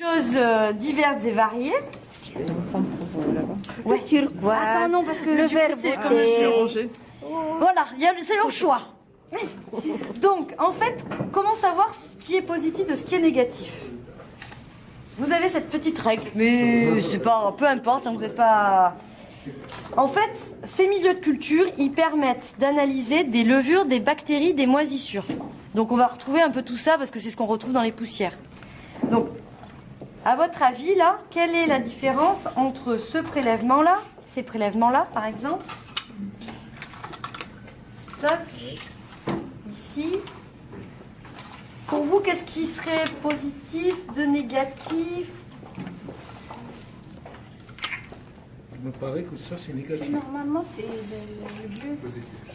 Choses diverses et variées. Ouais. Turquoise. Attends, non, parce que le du vert coup, c'est beauté. Voilà, c'est leur choix. Donc, en fait, comment savoir ce qui est positif de ce qui est négatif? Vous avez cette petite règle, mais c'est pas, peu importe, hein, vous n'êtes pas. En fait, ces milieux de culture, ils permettent d'analyser des levures, des bactéries, des moisissures. Donc, on va retrouver un peu tout ça parce que c'est ce qu'on retrouve dans les poussières. Donc, à votre avis, là, quelle est la différence entre ce prélèvement-là, ces prélèvements-là, par exemple? Toc. Ici. Pour vous, qu'est-ce qui serait positif, de négatif? Il me paraît que ça, c'est négatif. Normalement, c'est le bleu.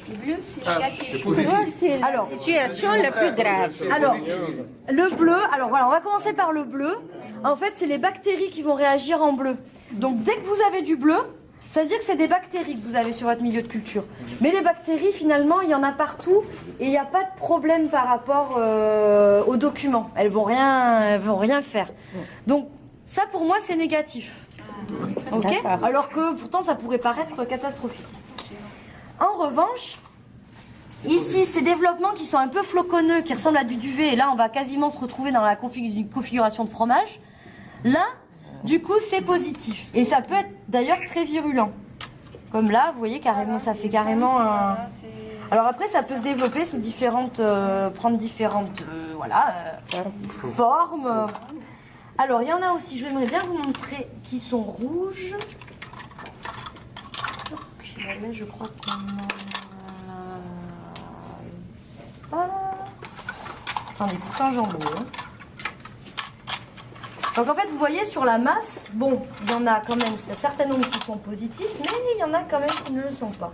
Le bleu, c'est négatif. C'est positif. C'est la Alors, situation la plus grave. Alors, le bleu, alors voilà, on va commencer par le bleu. En fait, c'est les bactéries qui vont réagir en bleu. Donc, dès que vous avez du bleu, ça veut dire que c'est des bactéries que vous avez sur votre milieu de culture. Mais les bactéries, finalement, il y en a partout et il n'y a pas de problème par rapport aux documents. Elles vont rien faire. Donc, ça, pour moi, c'est négatif. Ok ? Alors que, pourtant, ça pourrait paraître catastrophique. En revanche, ici, ces développements qui sont un peu floconneux, qui ressemblent à du duvet, et là, on va quasiment se retrouver dans la configuration de fromage. Là, du coup, c'est positif. Et ça peut être d'ailleurs très virulent. Comme là, vous voyez, carrément, ça fait carrément un... Alors après, ça peut se développer sous différentes... prendre différentes formes. Alors, il y en a aussi, je voudrais bien vous montrer, qui sont rouges. Je crois qu'on a... Attendez, pourtant j'en ai. Donc en fait, vous voyez sur la masse, bon, il y en a quand même un certain nombre qui sont positifs, mais il y en a quand même qui ne le sont pas.